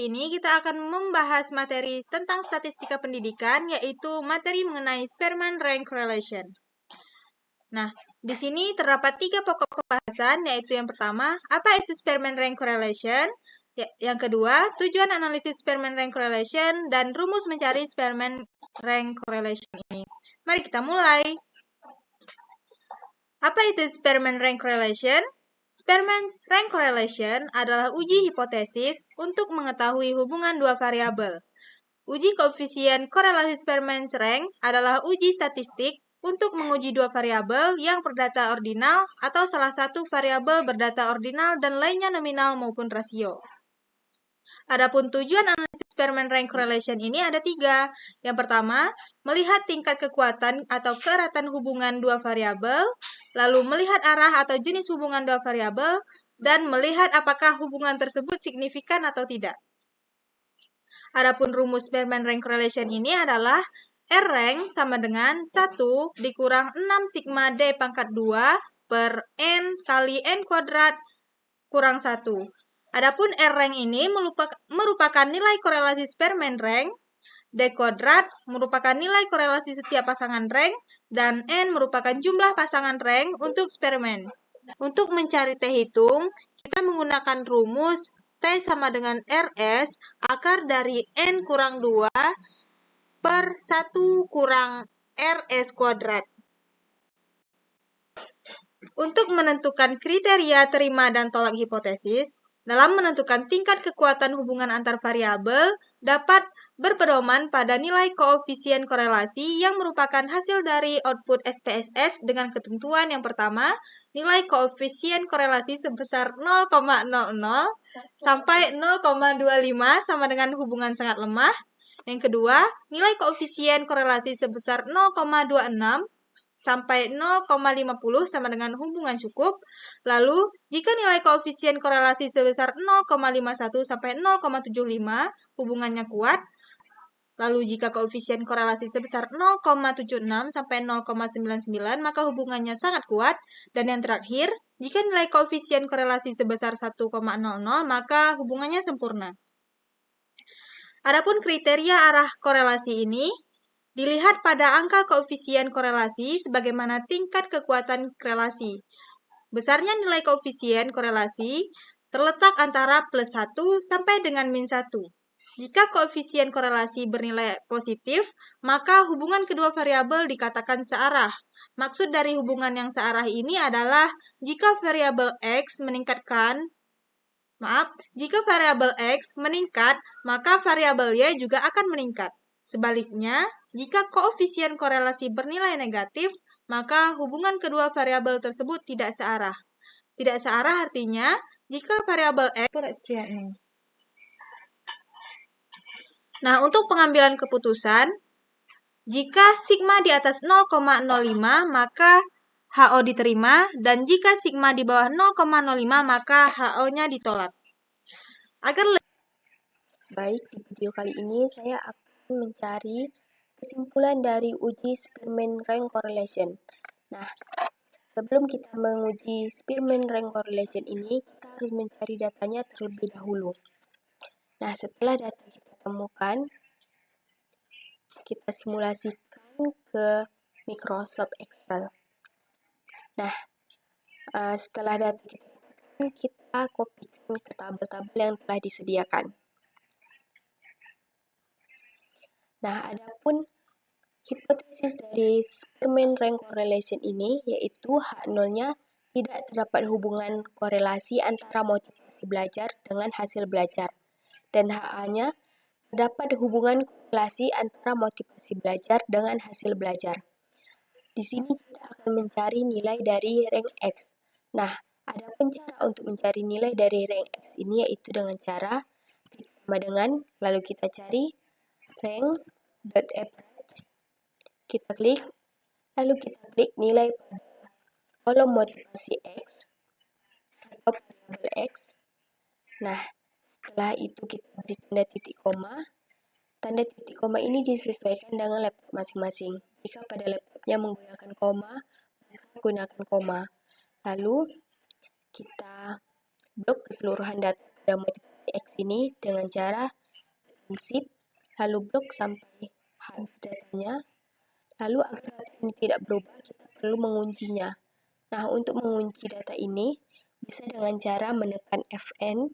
ini kita akan membahas materi tentang statistika pendidikan, yaitu materi mengenai Spearman Rank Correlation. Nah, di sini terdapat 3 pokok pembahasan, yaitu yang pertama, apa itu Spearman Rank Correlation? Yang kedua, tujuan analisis Spearman Rank Correlation dan rumus mencari Spearman Rank Correlation ini. Mari kita mulai. Apa itu Spearman Rank Correlation? Spearman Rank Correlation adalah uji hipotesis untuk mengetahui hubungan dua variabel. Uji koefisien korelasi Spearman Rank adalah uji statistik untuk menguji dua variabel yang berdata ordinal atau salah satu variabel berdata ordinal dan lainnya nominal maupun rasio. Adapun tujuan analisis Spearman Rank Correlation ini ada 3. Yang pertama, melihat tingkat kekuatan atau keeratan hubungan dua variabel, lalu melihat arah atau jenis hubungan dua variabel, dan melihat apakah hubungan tersebut signifikan atau tidak. Adapun rumus Spearman Rank Correlation ini adalah R-rank sama dengan 1 dikurang 6 sigma D pangkat 2 per N kali N kuadrat kurang 1. Adapun R-rank ini merupakan nilai korelasi Spearman rank, D kuadrat merupakan nilai korelasi setiap pasangan rank, dan N merupakan jumlah pasangan rank untuk Spearman. Untuk mencari T hitung, kita menggunakan rumus T sama dengan RS akar dari N kurang 2 per 1 kurang RS kuadrat. Untuk menentukan kriteria terima dan tolak hipotesis, dalam menentukan tingkat kekuatan hubungan antar variabel dapat berpedoman pada nilai koefisien korelasi yang merupakan hasil dari output SPSS dengan ketentuan yang pertama, nilai koefisien korelasi sebesar 0,00 sampai 0,25 sama dengan hubungan sangat lemah. Yang kedua, nilai koefisien korelasi sebesar 0,26 sampai 0,50 sama dengan hubungan cukup. Lalu, jika nilai koefisien korelasi sebesar 0,51 sampai 0,75, hubungannya kuat. Lalu, jika koefisien korelasi sebesar 0,76 sampai 0,99, maka hubungannya sangat kuat. Dan yang terakhir, jika nilai koefisien korelasi sebesar 1,00, maka hubungannya sempurna. Adapun kriteria arah korelasi ini dilihat pada angka koefisien korelasi sebagaimana tingkat kekuatan relasi. Besarnya nilai koefisien korelasi terletak antara plus 1 sampai dengan min 1. Jika koefisien korelasi bernilai positif, maka hubungan kedua variabel dikatakan searah. Maksud dari hubungan yang searah ini adalah jika variabel X jika variabel X meningkat, maka variabel Y juga akan meningkat. Sebaliknya, jika koefisien korelasi bernilai negatif, maka hubungan kedua variabel tersebut tidak searah. Tidak searah artinya, jika variabel X... Nah, untuk pengambilan keputusan, jika sigma di atas 0,05, maka HO diterima, dan jika sigma di bawah 0,05, maka HO-nya ditolak. Baik, di video kali ini saya akan mencari kesimpulan dari uji Spearman Rank Correlation. Nah, sebelum kita menguji Spearman Rank Correlation ini, kita harus mencari datanya terlebih dahulu. Nah, setelah data kita temukan, kita simulasikan ke Microsoft Excel. Nah, setelah data kita kopikan ke tabel-tabel yang telah disediakan. Nah, adapun hipotesis dari Spearman Rank Correlation ini yaitu H0-nya tidak terdapat hubungan korelasi antara motivasi belajar dengan hasil belajar, dan HA-nya terdapat hubungan korelasi antara motivasi belajar dengan hasil belajar. Di sini kita akan mencari nilai dari rank X. Nah, adapun cara untuk mencari nilai dari rank X ini yaitu dengan cara sama dengan, lalu kita cari rank.average, kita klik, lalu kita klik nilai pada kolom motivasi X atau variabel X. Nah, setelah itu kita beri tanda titik koma. Tanda titik koma ini disesuaikan dengan laptop masing-masing. Jika pada laptopnya menggunakan koma, maka gunakan koma. Lalu kita blok keseluruhan data pada motivasi X ini dengan cara zip, lalu blok sampai habis datanya. Lalu agar data ini tidak berubah, kita perlu menguncinya. Nah, untuk mengunci data ini bisa dengan cara menekan Fn,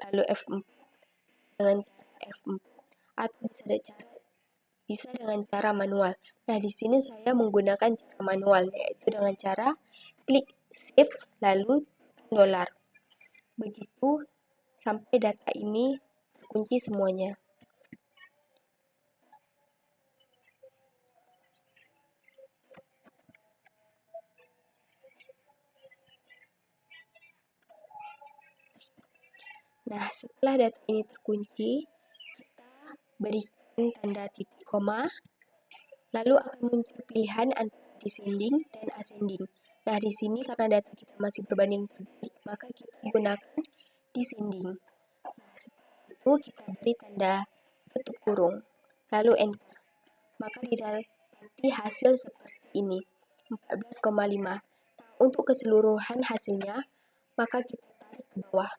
lalu F4 dengan cara F4, atau bisa dengan cara manual. Nah, di sini saya menggunakan cara manual, yaitu dengan cara klik Shift lalu $. Begitu sampai data ini terkunci semuanya. Nah, setelah data ini terkunci, kita berikan tanda titik koma, lalu akan muncul pilihan antara descending dan ascending. Nah, di sini karena data kita masih berbanding terbalik, maka kita gunakan descending. Nah, setelah itu kita beri tanda tutup kurung, lalu enter. Maka didapati hasil seperti ini, 14,5. Nah, untuk keseluruhan hasilnya, maka kita tarik ke bawah.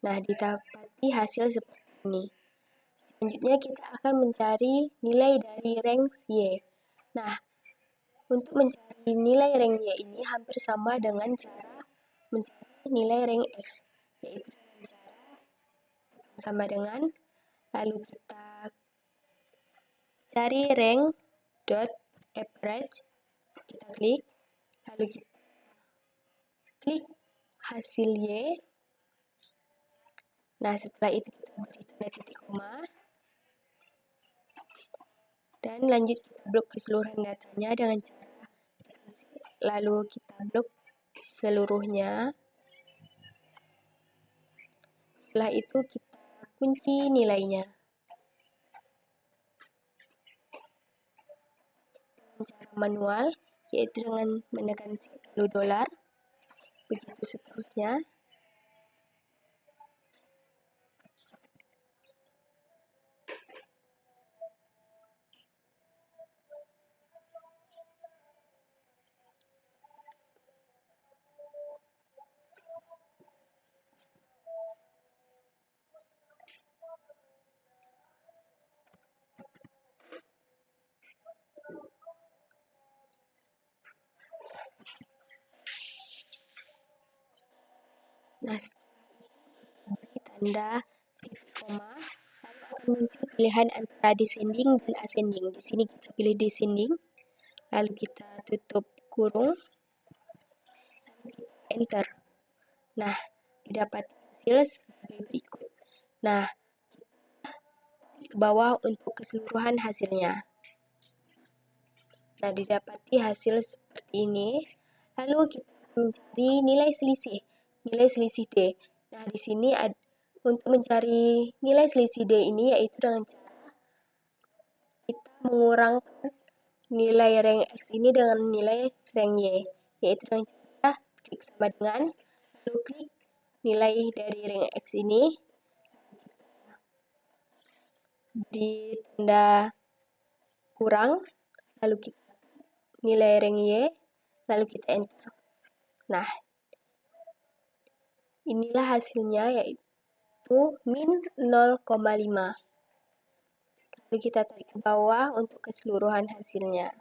Nah, didapati hasil seperti ini. Selanjutnya kita akan mencari nilai dari rank Y. Nah, untuk mencari nilai rank Y ini hampir sama dengan cara mencari nilai rank X, yaitu dengan cara sama dengan, lalu kita cari rank dot average, kita klik, lalu kita klik hasil Y. Nah, setelah itu kita beri tanda titik koma, dan lanjut kita blok keseluruhan datanya dengan cara lalu kita blok seluruhnya. Setelah itu kita kunci nilainya dengan cara manual, yaitu dengan menekan shift lalu $, begitu seterusnya. Nah, beri tanda titik koma, lalu akan muncul pilihan antara descending dan ascending. Di sini kita pilih descending, lalu kita tutup kurung, lalu kita enter. Nah, didapat hasil sebagai berikut. Nah, kita ke bawah untuk keseluruhan hasilnya. Nah, didapati hasil seperti ini. Lalu kita mencari nilai selisih D. Nah, di sini untuk mencari nilai selisih D ini yaitu dengan cara kita mengurangkan nilai rank X ini dengan nilai rank Y, yaitu dengan cara klik sama dengan, lalu klik nilai dari rank X ini di tanda kurang, lalu kita nilai rank Y, lalu kita enter. Nah, inilah hasilnya, yaitu min 0,5. Lalu kita tarik ke bawah untuk keseluruhan hasilnya.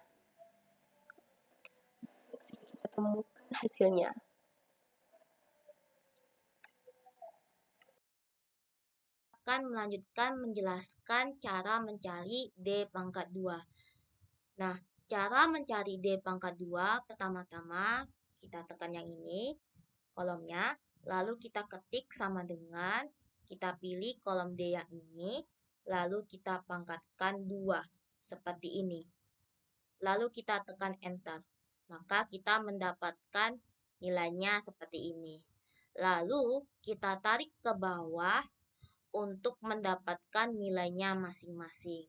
Kita temukan hasilnya. Akan melanjutkan menjelaskan cara mencari D pangkat 2. Nah, cara mencari D pangkat 2, pertama-tama kita tekan yang ini, kolomnya, lalu kita ketik sama dengan, kita pilih kolom D yang ini, lalu kita pangkatkan 2, seperti ini. Lalu kita tekan enter, maka kita mendapatkan nilainya seperti ini. Lalu kita tarik ke bawah untuk mendapatkan nilainya masing-masing.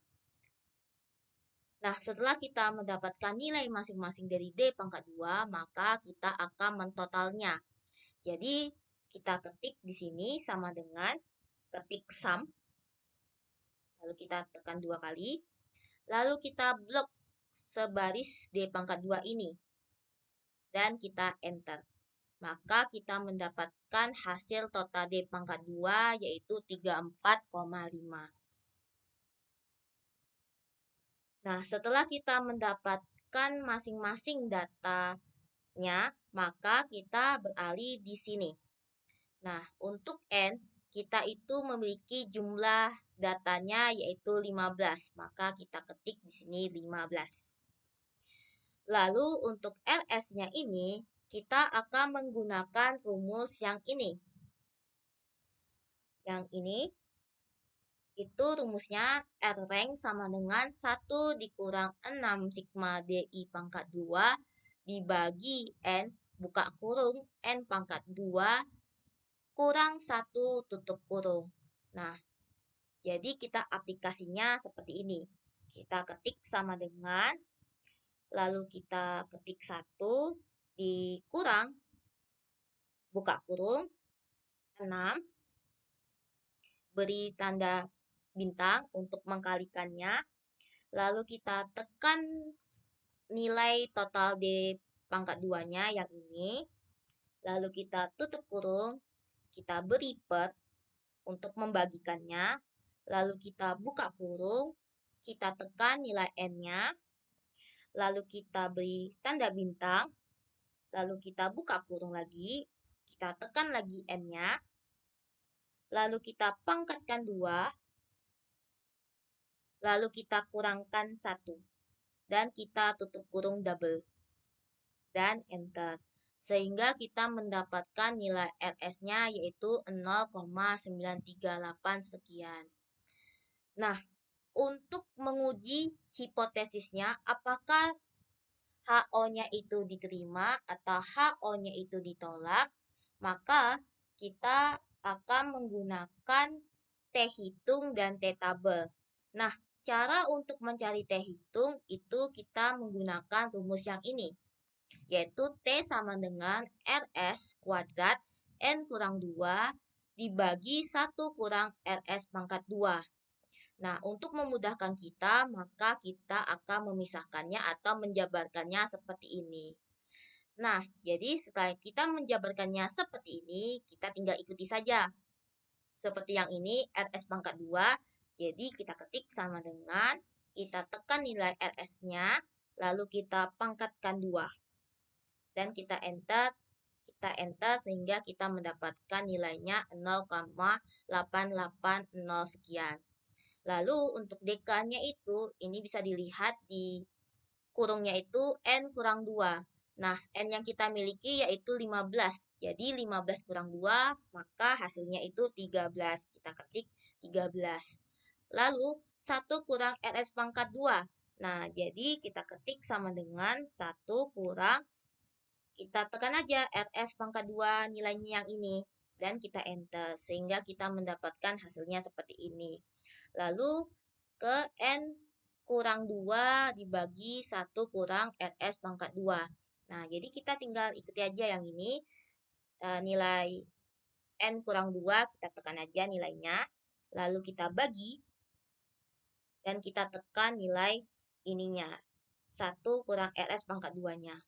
Nah, setelah kita mendapatkan nilai masing-masing dari D pangkat 2, maka kita akan mentotalnya. Jadi, kita ketik di sini sama dengan ketik sum. Lalu kita tekan 2 kali. Lalu kita blok sebaris D pangkat 2 ini. Dan kita enter. Maka kita mendapatkan hasil total D pangkat 2 yaitu 34,5. Nah, setelah kita mendapatkan masing-masing datanya, maka kita beralih di sini. Nah, untuk N, kita itu memiliki jumlah datanya yaitu 15. Maka kita ketik di sini 15. Lalu untuk LS-nya ini, kita akan menggunakan rumus yang ini. Yang ini, itu rumusnya R rank sama dengan 1 dikurang 6 sigma DI pangkat 2 dibagi N buka kurung N pangkat 2 kurang 1 tutup kurung. Nah, jadi kita aplikasinya seperti ini. Kita ketik sama dengan, lalu kita ketik 1 dikurang buka kurung 6, beri tanda bintang untuk mengkalikannya. Lalu kita tekan nilai total D pangkat 2-nya yang ini. Lalu kita tutup kurung, kita beri per untuk membagikannya. Lalu kita buka kurung, kita tekan nilai N-nya. Lalu kita beri tanda bintang. Lalu kita buka kurung lagi, kita tekan lagi N-nya. Lalu kita pangkatkan 2. Lalu kita kurangkan 1. Dan kita tutup kurung double. Dan enter. Sehingga kita mendapatkan nilai RS-nya yaitu 0,938 sekian. Nah, untuk menguji hipotesisnya apakah HO-nya itu diterima atau HO-nya itu ditolak, maka kita akan menggunakan T-hitung dan T-tabel. Nah, cara untuk mencari T-hitung itu kita menggunakan rumus yang ini, yaitu T sama dengan RS kuadrat N kurang 2 dibagi 1 kurang RS pangkat 2. Nah, untuk memudahkan kita, maka kita akan memisahkannya atau menjabarkannya seperti ini. Nah, jadi setelah kita menjabarkannya seperti ini, kita tinggal ikuti saja. Seperti yang ini, RS pangkat 2, jadi kita ketik sama dengan, kita tekan nilai RS-nya, lalu kita pangkatkan 2. Dan kita enter sehingga kita mendapatkan nilainya 0,880 sekian. Lalu untuk DK-nya itu, ini bisa dilihat di kurungnya itu N kurang 2. Nah, N yang kita miliki yaitu 15. Jadi 15 kurang 2, maka hasilnya itu 13. Kita ketik 13. Lalu 1 kurang RS pangkat 2. Nah, jadi kita ketik sama dengan 1 kurang, kita tekan aja RS pangkat 2 nilainya yang ini. Dan kita enter, sehingga kita mendapatkan hasilnya seperti ini. Lalu ke N kurang 2 dibagi 1 kurang RS pangkat 2. Nah, jadi kita tinggal ikuti aja yang ini. Nilai N kurang 2, kita tekan aja nilainya. Lalu kita bagi. Dan kita tekan nilai ininya. 1 kurang RS pangkat 2-nya.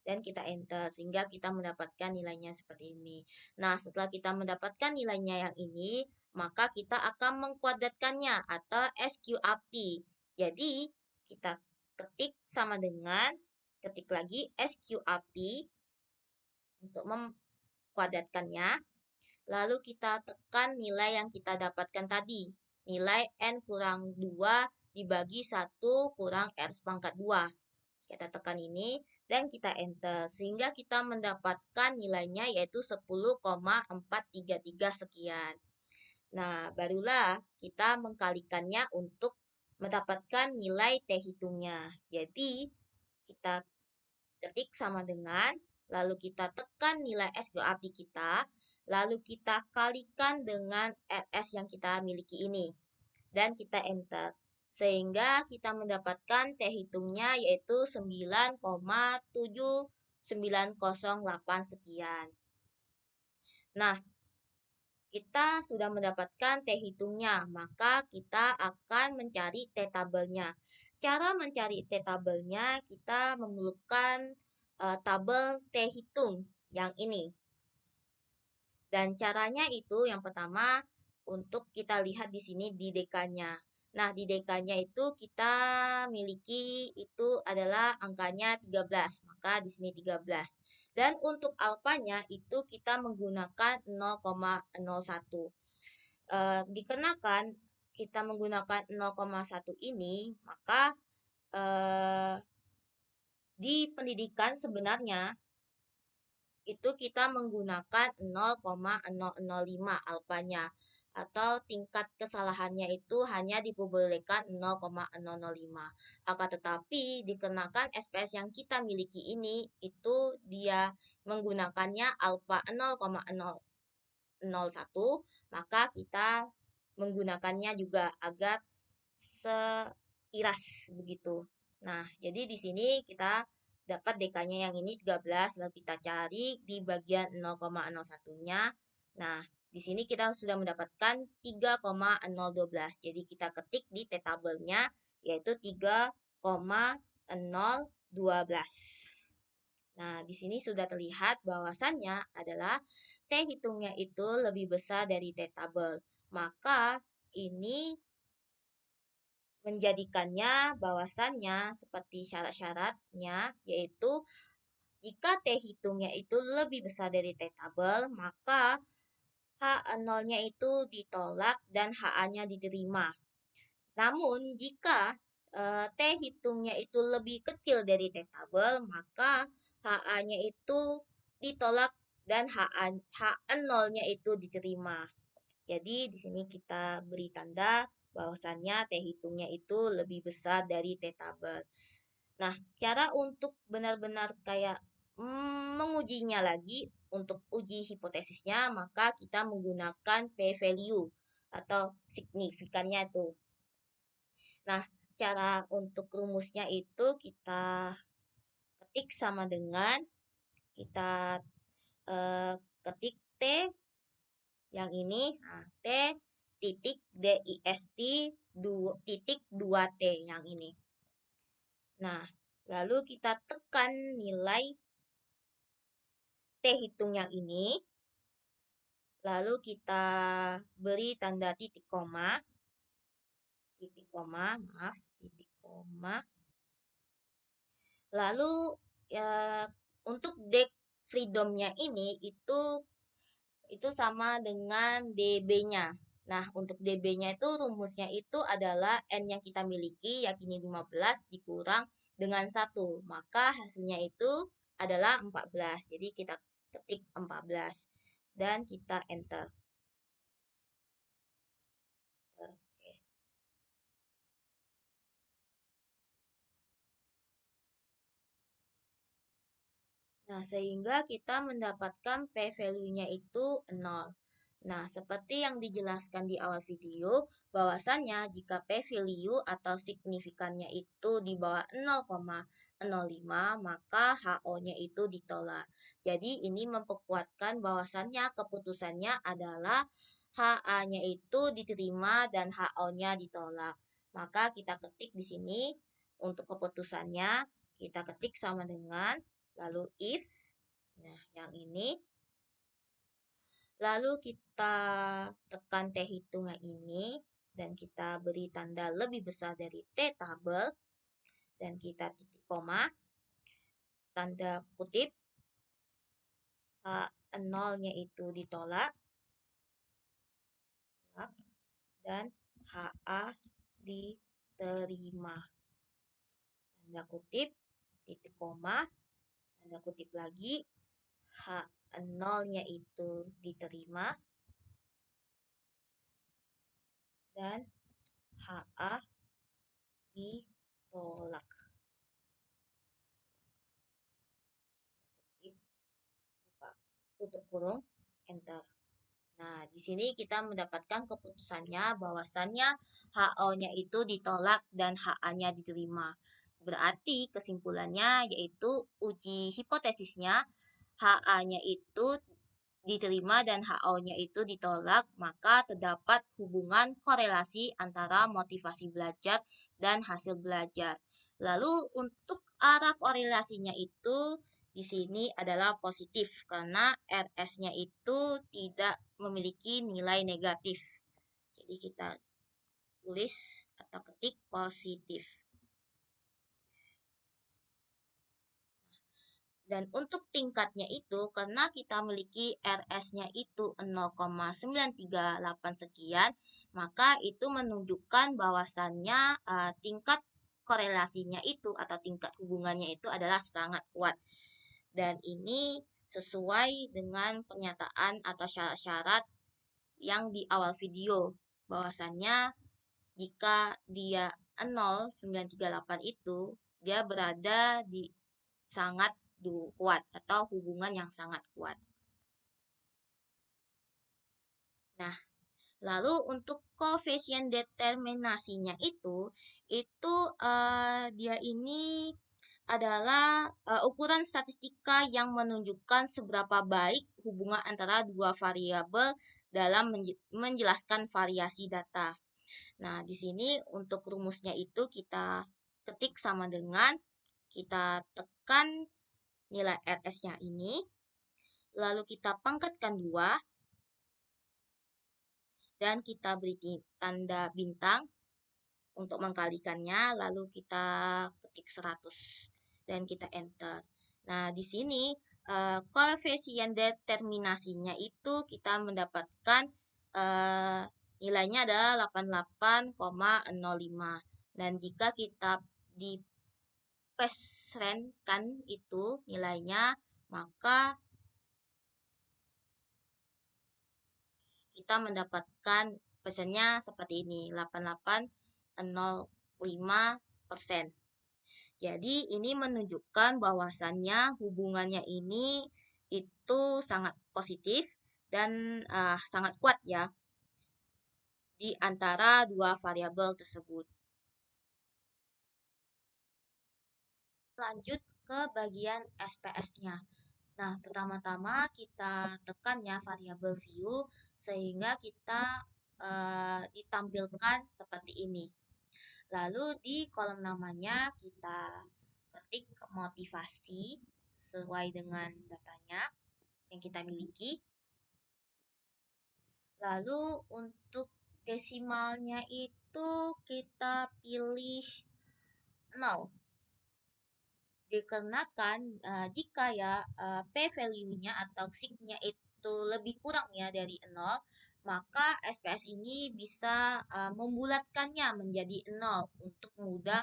Dan kita enter, sehingga kita mendapatkan nilainya seperti ini. Nah, setelah kita mendapatkan nilainya yang ini, maka kita akan mengkuadratkannya atau SQRT. Jadi, kita ketik sama dengan, ketik lagi SQRT untuk mengkuadratkannya. Lalu kita tekan nilai yang kita dapatkan tadi. Nilai N kurang 2 dibagi 1 kurang RS pangkat 2. Kita tekan ini dan kita enter. Sehingga kita mendapatkan nilainya yaitu 10,433 sekian. Nah, barulah kita mengkalikannya untuk mendapatkan nilai T-hitungnya. Jadi, kita ketik sama dengan, lalu kita tekan nilai SQRT kita, lalu kita kalikan dengan RS yang kita miliki ini. Dan kita enter. Sehingga kita mendapatkan T-hitungnya yaitu 9,7908 sekian. Nah, kita sudah mendapatkan T hitungnya, maka kita akan mencari T tabelnya. Cara mencari T tabelnya, kita memerlukan tabel T hitung yang ini. Dan caranya itu yang pertama untuk kita lihat di sini di DK-nya. Nah, di DK-nya itu kita miliki itu adalah angkanya 13, maka di sini 13. Dan untuk alfanya itu kita menggunakan 0,01. Dikenakan kita menggunakan 0,1 ini, maka di pendidikan sebenarnya itu kita menggunakan 0,005 alfanya atau tingkat kesalahannya itu hanya diperbolehkan 0,005. Akan tetapi dikenakan SPS yang kita miliki ini itu dia menggunakannya alfa 0,001, maka kita menggunakannya juga agar seiras begitu. Nah, jadi di sini kita dapat DK-nya yang ini 13, lalu kita cari di bagian 0,01-nya. Nah, di sini kita sudah mendapatkan 3,012. Jadi kita ketik di T tabelnya yaitu 3,012. Nah, di sini sudah terlihat bahwasannya adalah T hitungnya itu lebih besar dari T tabel. Maka ini menjadikannya bahwasannya seperti syarat-syaratnya yaitu jika T hitungnya itu lebih besar dari T tabel, maka H0-nya itu ditolak dan HA-nya diterima. Namun, jika T hitungnya itu lebih kecil dari T tabel, maka HA-nya itu ditolak dan HN0-nya itu diterima. Jadi, di sini kita beri tanda bahwasannya T hitungnya itu lebih besar dari T tabel. Nah, cara untuk benar-benar kayak mengujinya lagi, untuk uji hipotesisnya, maka kita menggunakan p-value atau signifikannya itu. Nah, cara untuk rumusnya itu kita ketik sama dengan kita ketik T yang ini, nah, T titik DIST titik 2T yang ini. Nah, lalu kita tekan nilai T hitung yang ini, lalu kita beri tanda titik koma, lalu ya, untuk dek freedom-nya ini itu sama dengan DB-nya. Nah, untuk DB-nya itu rumusnya itu adalah N yang kita miliki, yakni 15 dikurang dengan 1. Maka hasilnya itu adalah 14. Jadi kita ketik 14 dan kita enter. Oke. Nah, sehingga kita mendapatkan p-value-nya itu 0. Nah, seperti yang dijelaskan di awal video, bahwasannya jika p-value atau signifikannya itu di bawah 0,05, maka HO-nya itu ditolak. Jadi, ini memperkuatkan bahwasannya keputusannya adalah HA-nya itu diterima dan HO-nya ditolak. Maka kita ketik di sini untuk keputusannya, kita ketik sama dengan lalu if, nah yang ini, lalu kita tekan T hitungan ini, dan kita beri tanda lebih besar dari T tabel, dan kita titik koma, tanda kutip, H0-nya itu ditolak, dan HA diterima. Tanda kutip, titik koma, tanda kutip lagi, H0-nya itu diterima, dan HA ditolak. Buka, tutup kurung, enter. Nah, di sini kita mendapatkan keputusannya bahwasannya HO-nya itu ditolak dan HA-nya diterima. Berarti kesimpulannya yaitu uji hipotesisnya HA-nya itu diterima dan HO-nya itu ditolak, maka terdapat hubungan korelasi antara motivasi belajar dan hasil belajar. Lalu untuk arah korelasinya itu di sini adalah positif karena RS-nya itu tidak memiliki nilai negatif. Jadi kita tulis atau ketik positif. Dan untuk tingkatnya itu, karena kita memiliki RS-nya itu 0,938 sekian, maka itu menunjukkan bahwasannya tingkat korelasinya itu atau tingkat hubungannya itu adalah sangat kuat. Dan ini sesuai dengan pernyataan atau syarat-syarat yang di awal video, bahwasannya jika dia 0,938 itu, dia berada di sangat kuat atau hubungan yang sangat kuat. Nah, lalu untuk koefisien determinasinya itu dia ini adalah ukuran statistika yang menunjukkan seberapa baik hubungan antara dua variabel dalam menjelaskan variasi data. Nah, di sini untuk rumusnya itu kita ketik sama dengan kita tekan nilai RS-nya ini, lalu kita pangkatkan 2, dan kita beri tanda bintang untuk mengkalikannya, lalu kita ketik 100, dan kita enter. Nah, di sini koefisien determinasinya itu kita mendapatkan nilainya adalah 88,05. Dan jika kita di pesrenkan itu nilainya, maka kita mendapatkan persennya seperti ini, 88,05%. Jadi ini menunjukkan bahwasannya hubungannya ini itu sangat positif dan sangat kuat ya di antara dua variabel tersebut. Lanjut ke bagian SPS-nya. Nah, pertama-tama kita tekan ya variabel view sehingga kita ditampilkan seperti ini. Lalu di kolom namanya kita ketik motivasi sesuai dengan datanya yang kita miliki. Lalu untuk desimalnya itu kita pilih 0. Dikarenakan jika ya P value-nya atau sig-nya itu lebih kurang ya dari 0, maka SPS ini bisa membulatkannya menjadi 0 untuk mudah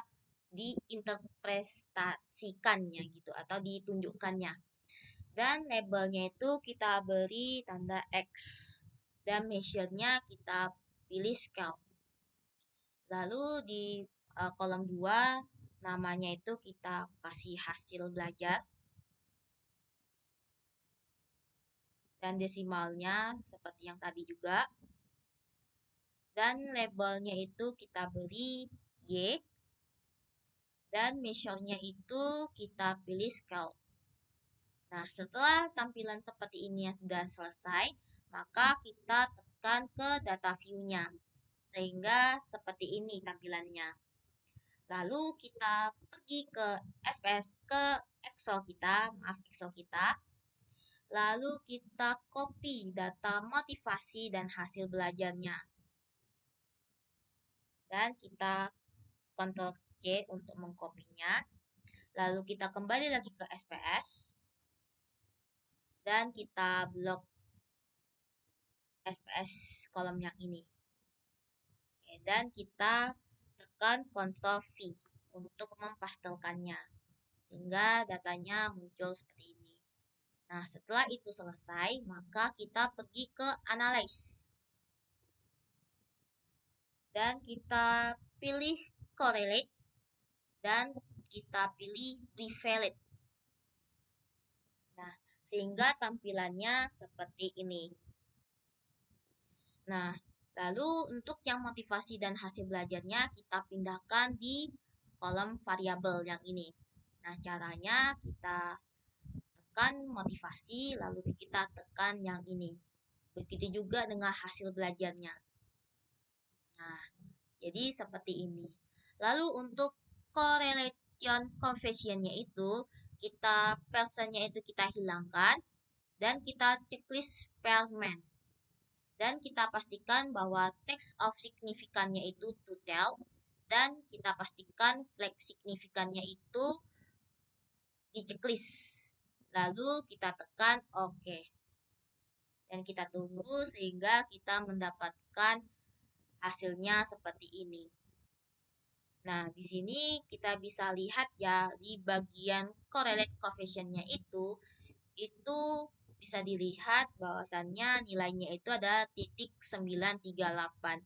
diinterpretasikannya gitu atau ditunjukkannya. Dan labelnya itu kita beri tanda X dan measure-nya kita pilih scale. Lalu di kolom 2 namanya itu kita kasih hasil belajar. Dan desimalnya seperti yang tadi juga. Dan labelnya itu kita beri Y. Dan measure-nya itu kita pilih scale. Nah, setelah tampilan seperti ini sudah selesai, maka kita tekan ke data view-nya. Sehingga seperti ini tampilannya. Lalu kita pergi ke Excel kita. Lalu kita copy data motivasi dan hasil belajarnya. Dan kita Ctrl C untuk mengkopinya. Lalu kita kembali lagi ke SPS. Dan kita blok SPS kolom yang ini. Oke, dan kita tekan Ctrl V untuk mempastelkannya sehingga datanya muncul seperti ini. Nah, setelah itu selesai, maka kita pergi ke Analyze dan kita pilih Correlate dan kita pilih Prevalent. Nah, sehingga tampilannya seperti ini. Nah, lalu untuk yang motivasi dan hasil belajarnya kita pindahkan di kolom variabel yang ini. Nah, caranya kita tekan motivasi, lalu kita tekan yang ini. Begitu juga dengan hasil belajarnya. Nah, jadi seperti ini. Lalu untuk correlation coefficient-nya itu, persennya itu kita hilangkan, dan kita checklist Spearman. Dan kita pastikan bahwa text of signifikannya itu to tell, dan kita pastikan flag signifikannya itu di checklist. Lalu kita tekan OK. Dan kita tunggu sehingga kita mendapatkan hasilnya seperti ini. Nah, di sini kita bisa lihat ya, di bagian correlate coefficient-nya itu bisa dilihat bahwasannya nilainya itu ada 0,938.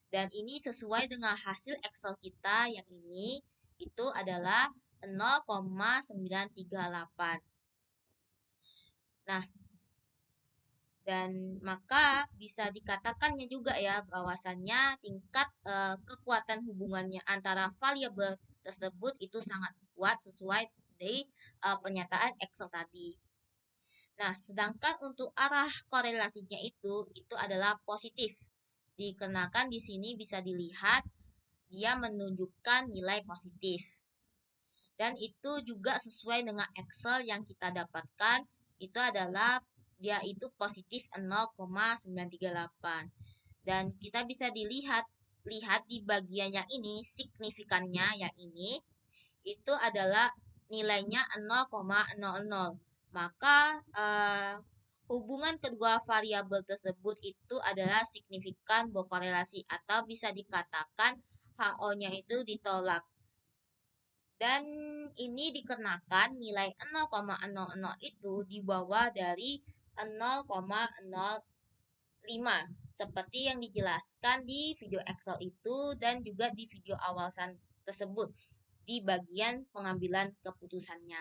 Dan ini sesuai dengan hasil Excel kita yang ini, itu adalah 0,938. Nah, dan maka bisa dikatakannya juga ya bahwasannya tingkat kekuatan hubungannya antara variabel tersebut itu sangat kuat sesuai dari pernyataan Excel tadi. Nah, sedangkan untuk arah korelasinya itu adalah positif. Dikarenakan di sini bisa dilihat dia menunjukkan nilai positif. Dan itu juga sesuai dengan Excel yang kita dapatkan, itu adalah dia itu positif 0,938. Dan kita bisa lihat di bagian yang ini, signifikannya yang ini, itu adalah nilainya 0,00. Maka hubungan kedua variabel tersebut itu adalah signifikan berkorelasi atau bisa dikatakan HO-nya itu ditolak. Dan ini dikarenakan nilai 0,00 itu di bawah dari 0,05 seperti yang dijelaskan di video Excel itu dan juga di video awal tersebut di bagian pengambilan keputusannya.